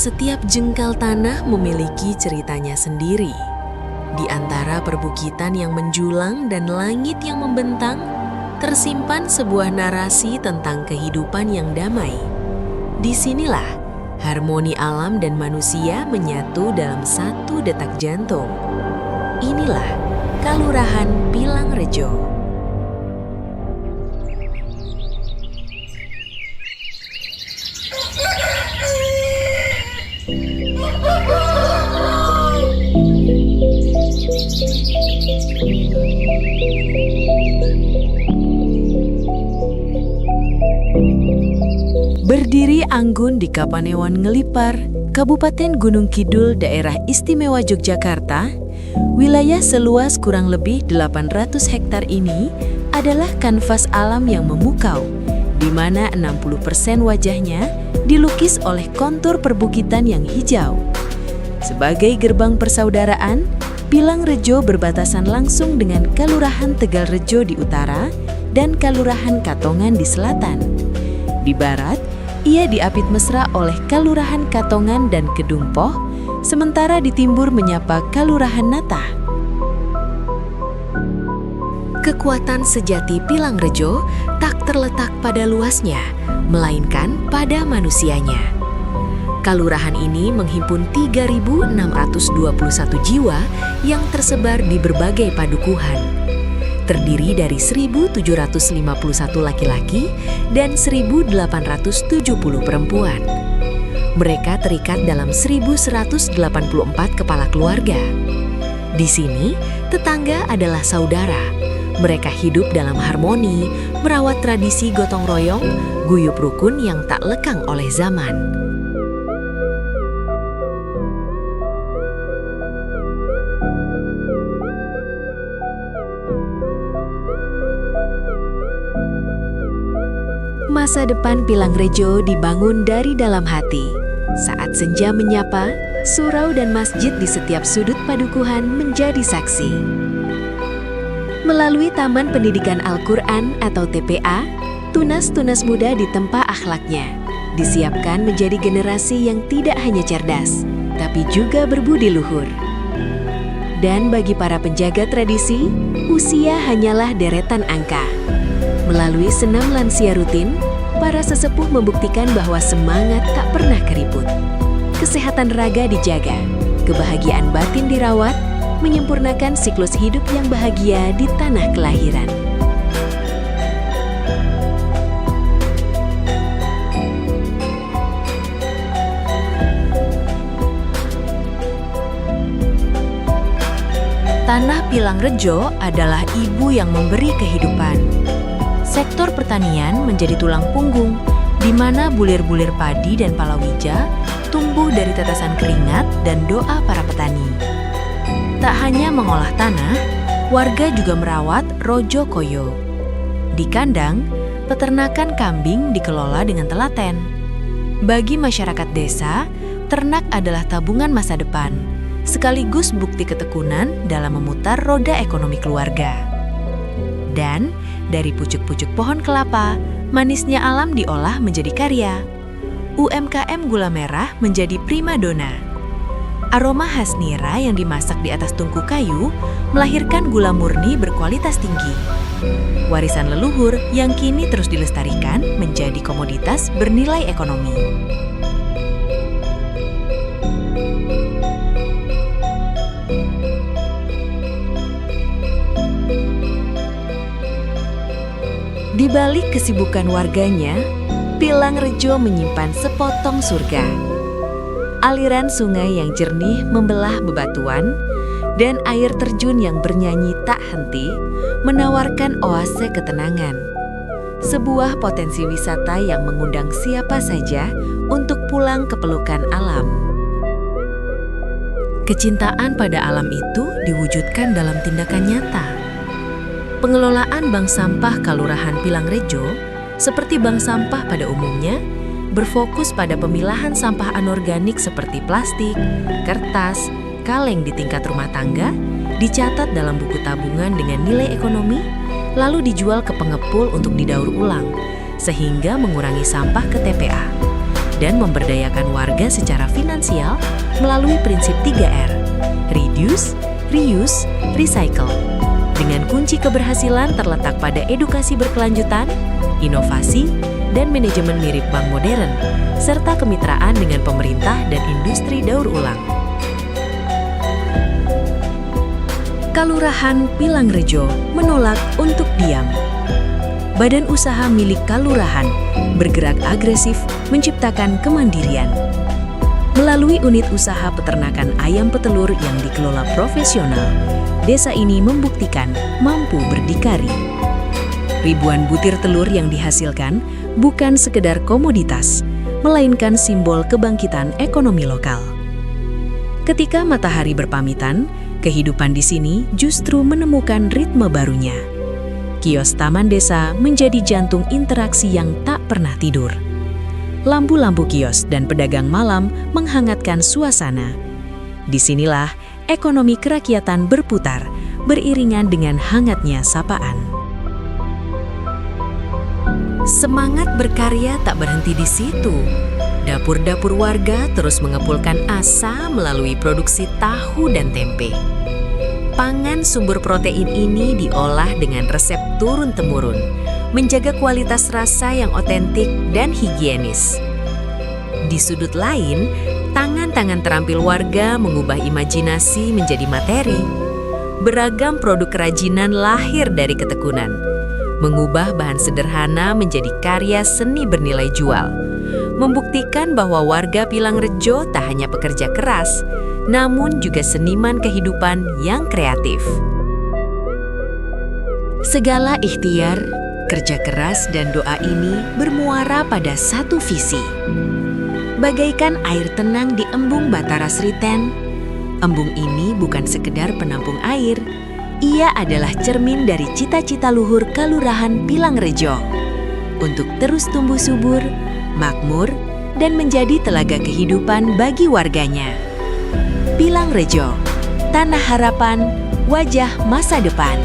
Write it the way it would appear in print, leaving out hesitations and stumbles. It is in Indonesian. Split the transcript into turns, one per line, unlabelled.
Setiap jengkal tanah memiliki ceritanya sendiri. Di antara perbukitan yang menjulang dan langit yang membentang, tersimpan sebuah narasi tentang kehidupan yang damai. Disinilah harmoni alam dan manusia menyatu dalam satu detak jantung. Inilah Kalurahan Pilangrejo. Berdiri anggun di Kapanewon Ngelipar, Kabupaten Gunung Kidul, Daerah Istimewa Yogyakarta, wilayah seluas kurang lebih 800 hektar ini adalah kanvas alam yang memukau, di mana 60% wajahnya dilukis oleh kontur perbukitan yang hijau. Sebagai gerbang persaudaraan, Pilangrejo berbatasan langsung dengan Kalurahan Tegalrejo di utara dan Kalurahan Katongan di selatan. Di barat, ia diapit mesra oleh Kalurahan Katongan dan Kedungpoh, sementara di timur menyapa Kalurahan Natah. Kekuatan sejati Pilangrejo tak terletak pada luasnya, melainkan pada manusianya. Kalurahan ini menghimpun 3.621 jiwa yang tersebar di berbagai padukuhan. Terdiri dari 1.751 laki-laki dan 1.870 perempuan. Mereka terikat dalam 1.184 kepala keluarga. Di sini, tetangga adalah saudara. Mereka hidup dalam harmoni, merawat tradisi gotong royong, guyup rukun yang tak lekang oleh zaman. Masa depan Pilangrejo dibangun dari dalam hati. Saat senja menyapa, surau dan masjid di setiap sudut padukuhan menjadi saksi. Melalui Taman Pendidikan Al-Quran atau TPA, tunas-tunas muda ditempa akhlaknya, disiapkan menjadi generasi yang tidak hanya cerdas, tapi juga berbudi luhur. Dan bagi para penjaga tradisi, usia hanyalah deretan angka. Melalui senam lansia rutin, para sesepuh membuktikan bahwa semangat tak pernah keriput. Kesehatan raga dijaga, kebahagiaan batin dirawat, menyempurnakan siklus hidup yang bahagia di tanah kelahiran. Tanah Pilangrejo adalah ibu yang memberi kehidupan. Sektor pertanian menjadi tulang punggung, di mana bulir-bulir padi dan palawija tumbuh dari tetesan keringat dan doa para petani. Tak hanya mengolah tanah, warga juga merawat rojo koyo. Di kandang, peternakan kambing dikelola dengan telaten. Bagi masyarakat desa, ternak adalah tabungan masa depan, sekaligus bukti ketekunan dalam memutar roda ekonomi keluarga. Dan dari pucuk-pucuk pohon kelapa, manisnya alam diolah menjadi karya. UMKM gula merah menjadi primadona. Aroma khas nira yang dimasak di atas tungku kayu melahirkan gula murni berkualitas tinggi. Warisan leluhur yang kini terus dilestarikan menjadi komoditas bernilai ekonomi. Di balik kesibukan warganya, Pilangrejo menyimpan sepotong surga. Aliran sungai yang jernih membelah bebatuan, dan air terjun yang bernyanyi tak henti menawarkan oase ketenangan. Sebuah potensi wisata yang mengundang siapa saja untuk pulang ke pelukan alam. Kecintaan pada alam itu diwujudkan dalam tindakan nyata. Pengelolaan bank sampah Kalurahan Pilangrejo, seperti bank sampah pada umumnya, berfokus pada pemilahan sampah anorganik seperti plastik, kertas, kaleng di tingkat rumah tangga, dicatat dalam buku tabungan dengan nilai ekonomi, lalu dijual ke pengepul untuk didaur ulang, sehingga mengurangi sampah ke TPA. dan memberdayakan warga secara finansial melalui prinsip 3R, reduce, reuse, recycle. Dengan kunci keberhasilan terletak pada edukasi berkelanjutan, inovasi, dan manajemen mirip bank modern, serta kemitraan dengan pemerintah dan industri daur ulang. Kalurahan Pilangrejo menolak untuk diam. Badan usaha milik Kalurahan bergerak agresif menciptakan kemandirian. Melalui unit usaha peternakan ayam petelur yang dikelola profesional, desa ini membuktikan mampu berdikari. Ribuan butir telur yang dihasilkan bukan sekedar komoditas, melainkan simbol kebangkitan ekonomi lokal. Ketika matahari berpamitan, kehidupan di sini justru menemukan ritme barunya. Kios Taman Desa menjadi jantung interaksi yang tak pernah tidur. Lampu-lampu kios dan pedagang malam menghangatkan suasana. Disinilah ekonomi kerakyatan berputar, beriringan dengan hangatnya sapaan. Semangat berkarya tak berhenti di situ. Dapur-dapur warga terus mengepulkan asa melalui produksi tahu dan tempe. Pangan sumber protein ini diolah dengan resep turun-temurun, menjaga kualitas rasa yang otentik dan higienis. Di sudut lain, tangan-tangan terampil warga mengubah imajinasi menjadi materi. Beragam produk kerajinan lahir dari ketekunan, mengubah bahan sederhana menjadi karya seni bernilai jual, membuktikan bahwa warga Pilangrejo tak hanya pekerja keras, namun juga seniman kehidupan yang kreatif. Segala ikhtiar, kerja keras dan doa ini bermuara pada satu visi. Bagaikan air tenang di embung Batara Sriten, embung ini bukan sekedar penampung air, ia adalah cermin dari cita-cita luhur Kalurahan Pilangrejo untuk terus tumbuh subur, makmur, dan menjadi telaga kehidupan bagi warganya. Pilangrejo, tanah harapan, wajah masa depan.